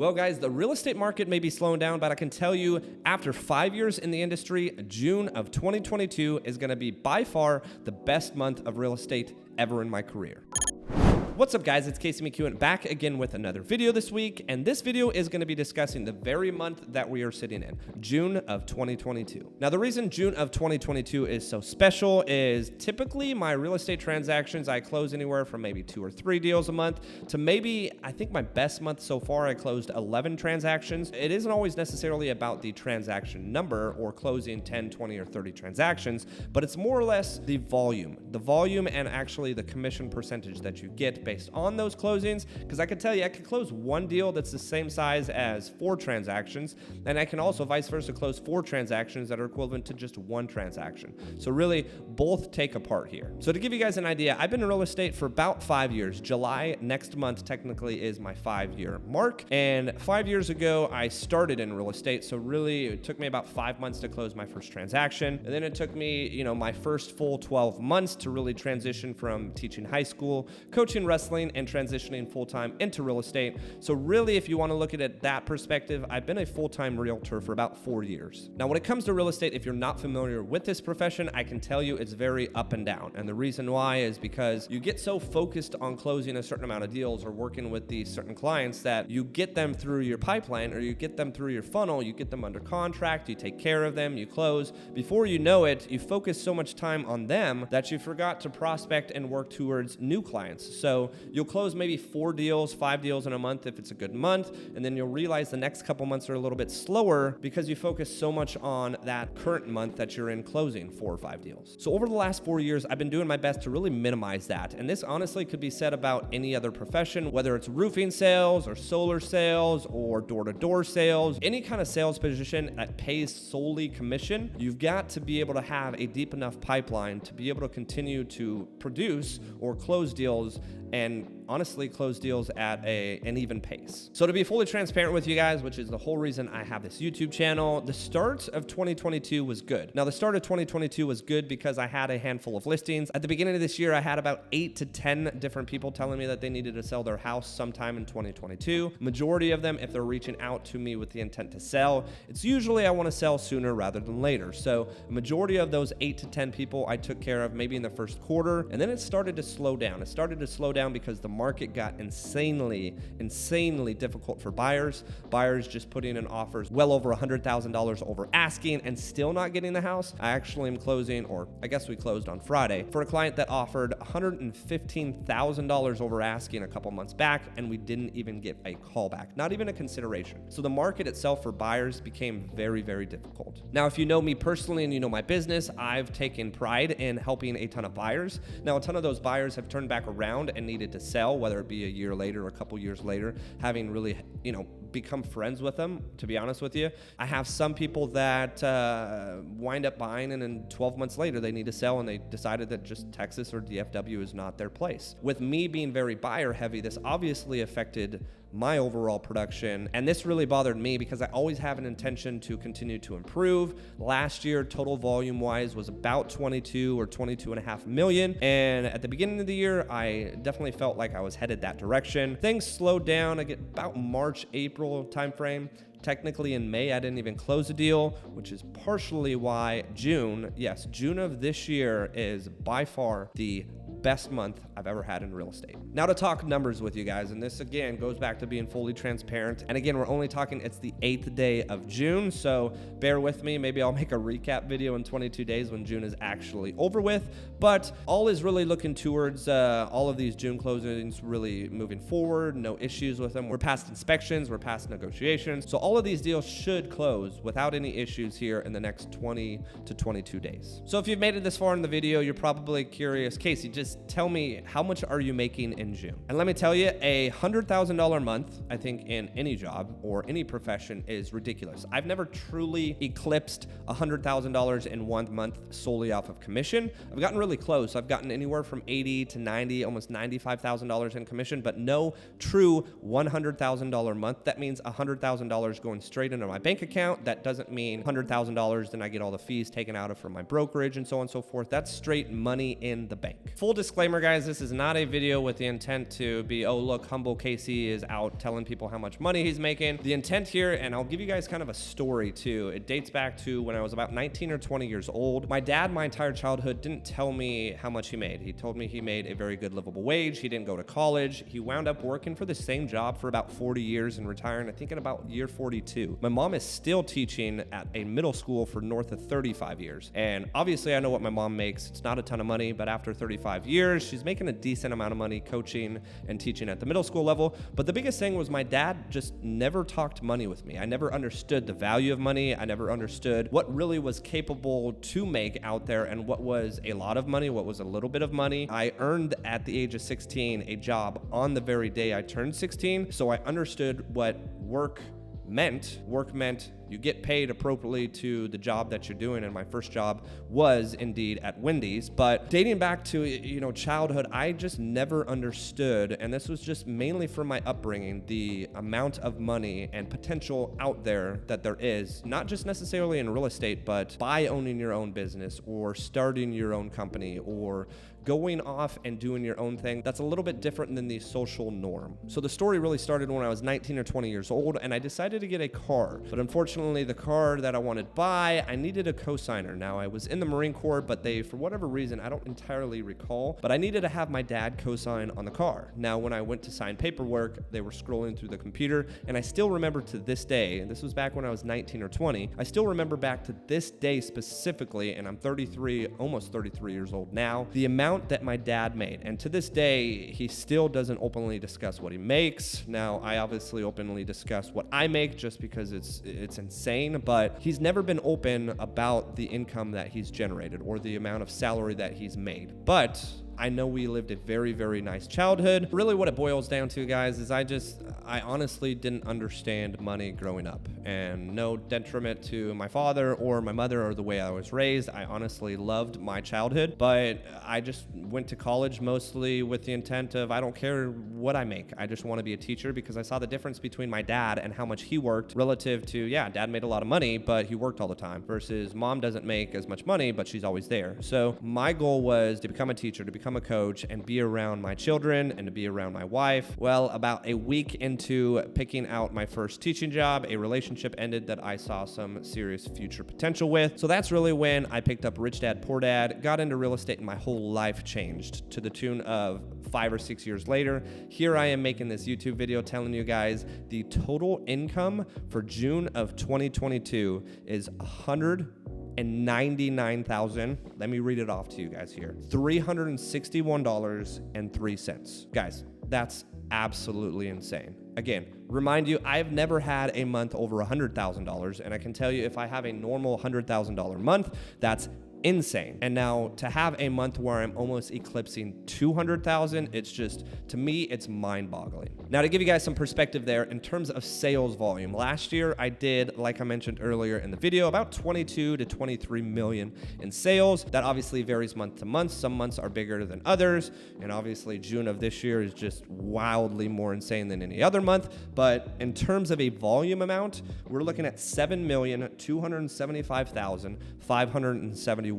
Well, guys, the real estate market may be slowing down, but I can tell you after 5 years in the industry, June of 2022 is going to be by far the best month of real estate ever in my career. What's up, guys? It's McKeown back again with another video this week, and this video is going to be discussing the very month that we are sitting in, June of 2022. Now, the reason June of 2022 is so special is typically my real estate transactions, I close anywhere from maybe 2 or 3 deals a month to maybe, I think my best month so far, I closed 11 transactions. It isn't always necessarily about the transaction number or closing 10, 20, or 30 transactions, but it's more or less the volume and actually the commission percentage that you get based on those closings. Because I could tell you, I could close one deal that's the same size as 4 transactions, and I can also vice versa close 4 transactions that are equivalent to just 1 transaction. So really, both take a part here. So to give you guys an idea, I've been in real estate for about 5 years. July next month technically is my 5-year mark, and 5 years ago I started in real estate. So really, it took me about 5 months to close my first transaction, and then it took me, my first full 12 months to really transition from teaching high school, coaching wrestling, and transitioning full-time into real estate. So really, if you want to look at it that perspective, I've been a full-time realtor for about 4 years. Now, when it comes to real estate, if you're not familiar with this profession, I can tell you it's very up and down. And the reason why is because you get so focused on closing a certain amount of deals or working with these certain clients that you get them through your pipeline or you get them through your funnel, you get them under contract, you take care of them, you close. Before you know it, you focus so much time on them that you forgot to prospect and work towards new clients. So you'll close maybe 4 deals, 5 deals in a month if it's a good month, and then you'll realize the next couple months are a little bit slower because you focus so much on that current month that you're in closing 4 or 5 deals. So over the last 4 years, I've been doing my best to really minimize that. And this honestly could be said about any other profession, whether it's roofing sales or solar sales or door-to-door sales, any kind of sales position that pays solely commission. You've got to be able to have a deep enough pipeline to be able to continue to produce or close deals and honestly close deals at an even pace. So to be fully transparent with you guys, which is the whole reason I have this YouTube channel, the start of 2022 was good. Now, the start of 2022 was good because I had a handful of listings. At the beginning of this year, I had about 8 to 10 different people telling me that they needed to sell their house sometime in 2022. Majority of them, if they're reaching out to me with the intent to sell, it's usually I want to sell sooner rather than later. So a majority of those 8 to 10 people I took care of maybe in the first quarter, and then it started to slow down. It started to slow down because the market got insanely difficult for buyers. Buyers just putting in offers well over $100,000 over asking and still not getting the house. I actually am closing, or I guess we closed on Friday, for a client that offered $115,000 over asking a couple months back, and we didn't even get a call back, not even a consideration. So the market itself for buyers became very difficult. Now, if you know me personally and you know my business, I've taken pride in helping a ton of buyers. Now, a ton of those buyers have turned back around and needed to sell, whether it be a year later or a couple years later, having really, become friends with them, to be honest with you. I have some people that wind up buying and then 12 months later they need to sell and they decided that just Texas or DFW is not their place. With me being very buyer heavy, this obviously affected my overall production, and this really bothered me because I always have an intention to continue to improve. Last year, total volume wise was about 22 or 22.5 million, and at the beginning of the year I definitely felt like I was headed that direction. Things slowed down. I get about March, April timeframe. Technically in May, I didn't even close a deal, which is partially why June of this year is by far the best month I've ever had in real estate. Now to talk numbers with you guys, and this again goes back to being fully transparent. And again, we're only talking, it's the 8th day of June, so bear with me. Maybe I'll make a recap video in 22 days when June is actually over with, but all is really looking towards all of these June closings really moving forward, no issues with them. We're past inspections, we're past negotiations, so all of these deals should close without any issues here in the next 20 to 22 days. So if you've made it this far in the video, you're probably curious, Casey, just tell me, how much are you making in June? And let me tell you, a $100,000 month, I think in any job or any profession is ridiculous. I've never truly eclipsed $100,000 in 1 month solely off of commission. I've gotten really close. I've gotten anywhere from 80 to 90, almost $95,000 in commission, but no true $100,000 month. That means $100,000 going straight into my bank account. That doesn't mean $100,000, then I get all the fees taken out of from my brokerage and so on and so forth. That's straight money in the bank. Full disclaimer, guys, this is not a video with the intent to be, oh, look, humble Casey is out telling people how much money he's making. The intent here, and I'll give you guys kind of a story too. It dates back to when I was about 19 or 20 years old. My dad, my entire childhood, didn't tell me how much he made. He told me he made a very good livable wage. He didn't go to college. He wound up working for the same job for about 40 years and retiring, I think, in about year 42. My mom is still teaching at a middle school for north of 35 years. And obviously I know what my mom makes. It's not a ton of money, but after 35 years, she's making a decent amount of money coaching and teaching at the middle school level. But the biggest thing was my dad just never talked money with me. I never understood the value of money. I never understood what really was capable to make out there and what was a lot of money, what was a little bit of money. I earned at the age of 16 a job on the very day I turned 16. So I understood what work meant. Work meant you get paid appropriately to the job that you're doing, and my first job was indeed at Wendy's. But dating back to childhood, I just never understood, and this was just mainly from my upbringing, the amount of money and potential out there that there is, not just necessarily in real estate, but by owning your own business or starting your own company or going off and doing your own thing. That's a little bit different than the social norm. So the story really started when I was 19 or 20 years old, and I decided to get a car. But unfortunately, the car that I wanted to buy, I needed a cosigner. Now, I was in the Marine Corps, but they, for whatever reason, I don't entirely recall, but I needed to have my dad cosign on the car. Now, when I went to sign paperwork, they were scrolling through the computer, and I still remember to this day, and this was back when I was 19 or 20, I still remember back to this day specifically, and I'm 33, almost 33 years old now, the amount that my dad made. And to this day, he still doesn't openly discuss what he makes. Now, I obviously openly discuss what I make just because it's insane, but he's never been open about the income that he's generated or the amount of salary that he's made. But I know we lived a very, very nice childhood. Really what it boils down to, guys, is I honestly didn't understand money growing up. And no detriment to my father or my mother or the way I was raised. I honestly loved my childhood, but I just went to college mostly with the intent of I don't care what I make. I just want to be a teacher because I saw the difference between my dad and how much he worked relative to, yeah, dad made a lot of money, but he worked all the time versus mom doesn't make as much money, but she's always there. So my goal was to become a teacher, to become a coach and be around my children and to be around my wife. Well, about a week into picking out my first teaching job, a relationship ended that I saw some serious future potential with. So that's really when I picked up Rich Dad Poor Dad, got into real estate, and my whole life changed to the tune of 5 or 6 years later. Here I am making this YouTube video telling you guys the total income for June of 2022 is $199,000. Let me read it off to you guys here. $361.03. Guys, that's absolutely insane. Again, remind you, I've never had a month over $100,000, and I can tell you if I have a normal $100,000 month, that's insane. And now to have a month where I'm almost eclipsing 200,000, it's just, to me, it's mind-boggling. Now to give you guys some perspective there, in terms of sales volume, last year I did, like I mentioned earlier in the video, about 22 to 23 million in sales. That obviously varies month to month. Some months are bigger than others. And obviously June of this year is just wildly more insane than any other month. But in terms of a volume amount, we're looking at $7,275,571. So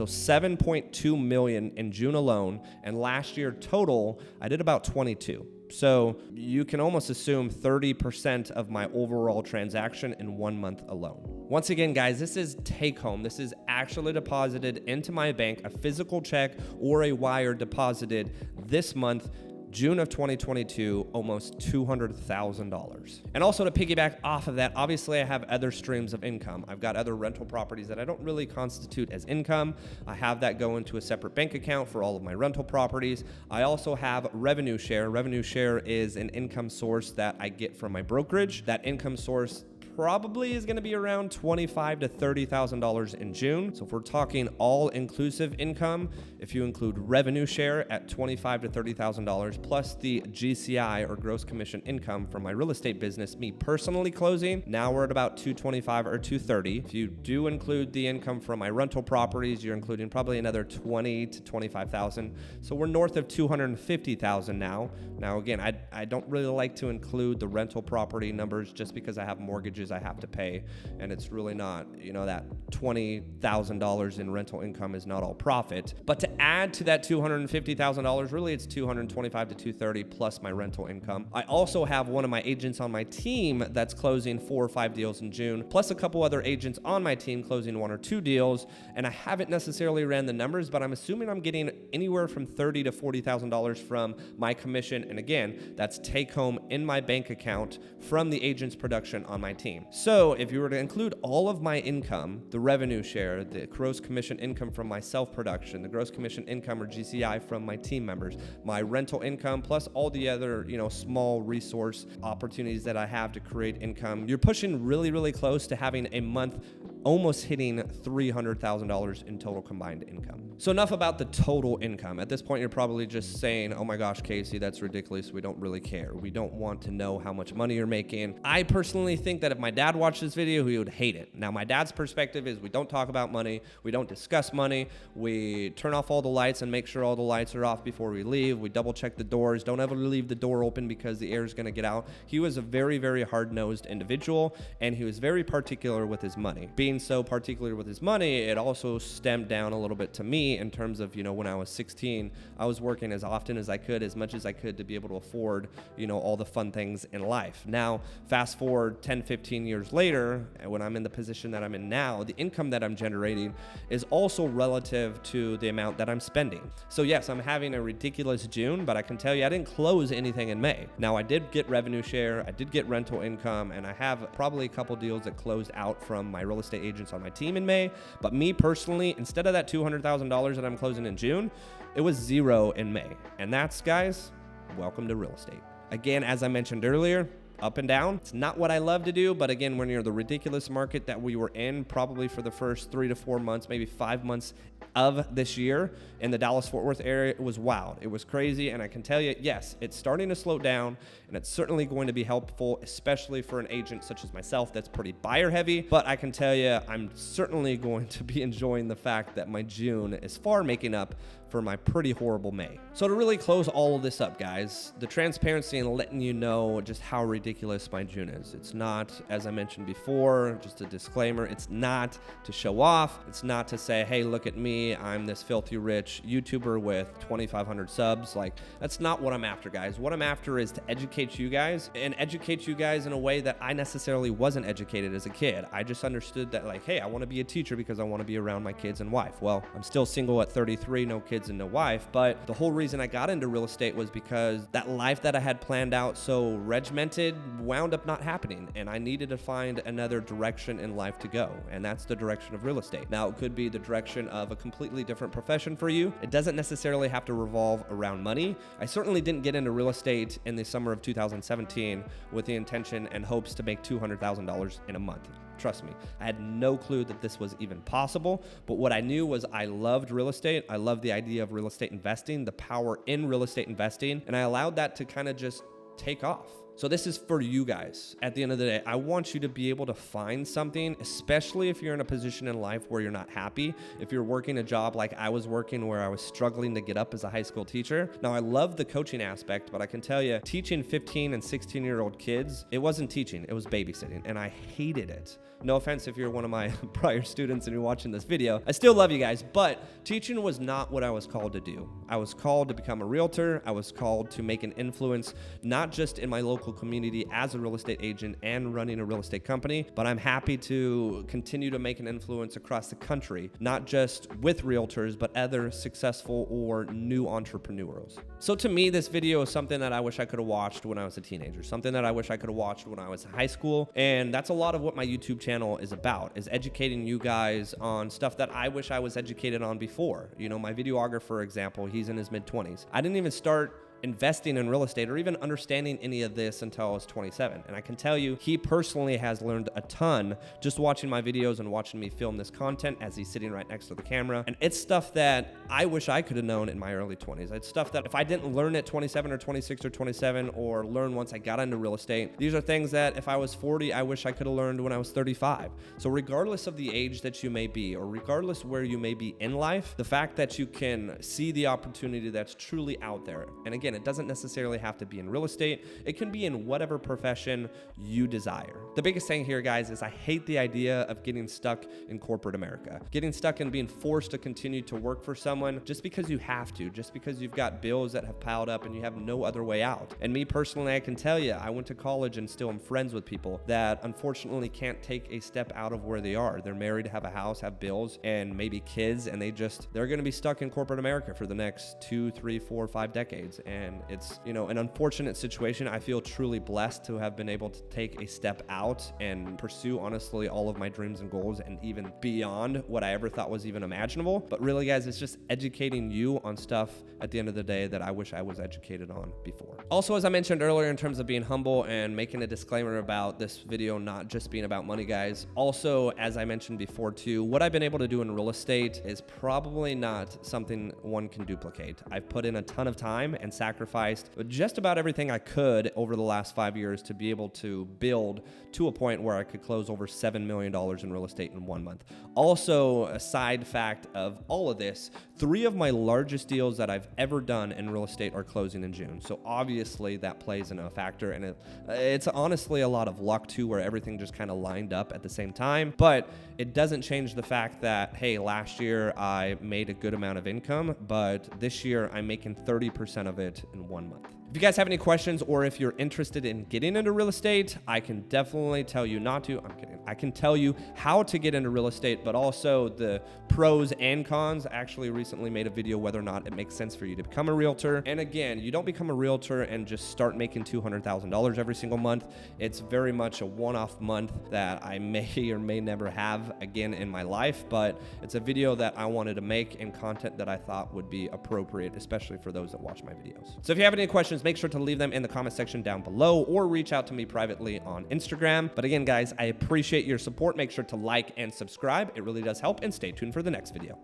7.2 million in June alone, and last year total I did about 22. So you can almost assume 30% of my overall transaction in 1 month alone. Once again, guys, this is take home. This is actually deposited into my bank, a physical check or a wire deposited this month, June of 2022, almost $200,000. And also to piggyback off of that, obviously I have other streams of income. I've got other rental properties that I don't really constitute as income. I have that go into a separate bank account for all of my rental properties. I also have revenue share. Revenue share is an income source that I get from my brokerage. That income source probably is going to be around $25,000 to $30,000 in June. So if we're talking all-inclusive income, if you include revenue share at $25,000 to $30,000 plus the GCI or gross commission income from my real estate business, me personally closing, now we're at about $225,000 or $230,000. If you do include the income from my rental properties, you're including probably another $20,000 to $25,000. So we're north of $250,000 now. Now again, I don't really like to include the rental property numbers just because I have mortgages mortgages I have to pay. And it's really not, that $20,000 in rental income is not all profit. But to add to that $250,000, really it's $225 to $230 plus my rental income. I also have one of my agents on my team that's closing 4 or 5 deals in June, plus a couple other agents on my team closing 1 or 2 deals. And I haven't necessarily ran the numbers, but I'm assuming I'm getting anywhere from $30,000 to $40,000 from my commission. And again, that's take home in my bank account from the agent's production on my team. So if you were to include all of my income, the revenue share, the gross commission income from my self-production, the gross commission income or GCI from my team members, my rental income, plus all the other, small resource opportunities that I have to create income, you're pushing really, really close to having a month almost hitting $300,000 in total combined income. So enough about the total income. At this point, you're probably just saying, oh my gosh, Casey, that's ridiculous. We don't really care. We don't want to know how much money you're making. I personally think that if my dad watched this video, he would hate it. Now, my dad's perspective is we don't talk about money. We don't discuss money. We turn off all the lights and make sure all the lights are off before we leave. We double check the doors. Don't ever leave the door open because the air is going to get out. He was a very, very hard-nosed individual, and he was very particular with his money. Being so particular with his money, it also stemmed down a little bit to me in terms of, when I was 16, I was working as often as I could, as much as I could to be able to afford, all the fun things in life. Now, fast forward 10, 15 years later, when I'm in the position that I'm in now, the income that I'm generating is also relative to the amount that I'm spending. So yes, I'm having a ridiculous June, but I can tell you I didn't close anything in May. Now, I did get revenue share, I did get rental income, and I have probably a couple deals that closed out from my real estate agents on my team in May. But me personally, instead of that $200,000 that I'm closing in June, it was 0 in May. And that's, guys, welcome to real estate. Again, as I mentioned earlier, up and down. It's not what I love to do, but again, when you're the ridiculous market that we were in, probably for the first 3 to 4 months, maybe 5 months of this year in the Dallas-Fort Worth area, it was wild. It was crazy. And I can tell you, yes, it's starting to slow down, and it's certainly going to be helpful, especially for an agent such as myself that's pretty buyer heavy. But I can tell you, I'm certainly going to be enjoying the fact that my June is far making up for my pretty horrible May. So to really close all of this up, guys, the transparency and letting you know just how ridiculous my June is. It's not, as I mentioned before, just a disclaimer, it's not to show off. It's not to say, hey, look at me, I'm this filthy rich YouTuber with 2,500 subs. Like, that's not what I'm after, guys. What I'm after is to educate you guys, and educate you guys in a way that I necessarily wasn't educated as a kid. I just understood that, like, hey, I want to be a teacher because I want to be around my kids and wife. Well, I'm still single at 33, no kids and no wife, but the whole reason I got into real estate was because that life that I had planned out so regimented wound up not happening, and I needed to find another direction in life to go, and that's the direction of real estate. Now, it could be the direction of a completely different profession for you. It doesn't necessarily have to revolve around money. I certainly didn't get into real estate in the summer of 2017 with the intention and hopes to make $200,000 in a month. Trust me, I had no clue that this was even possible, but what I knew was I loved real estate. I loved the idea of real estate investing, the power in real estate investing, and I allowed that to kind of just take off. So this is for you guys. At the end of the day, I want you to be able to find something, especially if you're in a position in life where you're not happy. If you're working a job like I was working, where I was struggling to get up as a high school teacher. Now, I love the coaching aspect, but I can tell you, teaching 15 and 16-year-old kids, it wasn't teaching, it was babysitting, and I hated it. No offense if you're one of my prior students and you're watching this video. I still love you guys, but teaching was not what I was called to do. I was called to become a realtor. I was called to make an influence, not just in my local community as a real estate agent and running a real estate company, but I'm happy to continue to make an influence across the country, not just with realtors, but other successful or new entrepreneurs. So to me, this video is something that I wish I could have watched when I was a teenager, something that I wish I could have watched when I was in high school. And that's a lot of what my YouTube channel is about, is educating you guys on stuff that I wish I was educated on before. My videographer, for example, he's in his mid-20s. I didn't even start investing in real estate or even understanding any of this until I was 27. And I can tell you, he personally has learned a ton just watching my videos and watching me film this content as he's sitting right next to the camera. And it's stuff that I wish I could have known in my early 20s. It's stuff that if I didn't learn at 27 or 26 or 27 or learn once I got into real estate, these are things that if I was 40, I wish I could have learned when I was 35. So regardless of the age that you may be, or regardless where you may be in life, the fact that you can see the opportunity that's truly out there. And again, again, it doesn't necessarily have to be in real estate. It can be in whatever profession you desire. The biggest thing here, guys, is I hate the idea of getting stuck in corporate America, getting stuck in being forced to continue to work for someone just because you have to, just because you've got bills that have piled up and you have no other way out. And me personally, I can tell you, I went to college and still am friends with people that unfortunately can't take a step out of where they are. They're married, have a house, have bills, and maybe kids, and they're going to be stuck in corporate America for the next 2, 3, 4, 5 decades. And it's, an unfortunate situation. I feel truly blessed to have been able to take a step out and pursue, honestly, all of my dreams and goals and even beyond what I ever thought was even imaginable. But really, guys, it's just educating you on stuff at the end of the day that I wish I was educated on before. Also, as I mentioned earlier, in terms of being humble and making a disclaimer about this video not just being about money, guys, also, as I mentioned before too, what I've been able to do in real estate is probably not something one can duplicate. I've put in a ton of time and sacrificed just about everything I could over the last 5 years to be able to build to a point where I could close over $7 million in real estate in 1 month. Also, a side fact of all of this, 3 of my largest deals that I've ever done in real estate are closing in June. So obviously that plays in a factor, and it's honestly a lot of luck too, where everything just kind of lined up at the same time. But it doesn't change the fact that, hey, last year I made a good amount of income, but this year I'm making 30% of it in 1 month. If you guys have any questions or if you're interested in getting into real estate, I can definitely tell you not to. I'm kidding. I can tell you how to get into real estate, but also the pros and cons. I actually recently made a video whether or not it makes sense for you to become a realtor. And again, you don't become a realtor and just start making $200,000 every single month. It's very much a one-off month that I may or may never have again in my life, but it's a video that I wanted to make and content that I thought would be appropriate, especially for those that watch my videos. So if you have any questions, make sure to leave them in the comment section down below or reach out to me privately on Instagram. But again, guys, I appreciate your support. Make sure to like and subscribe. It really does help, and stay tuned for the next video.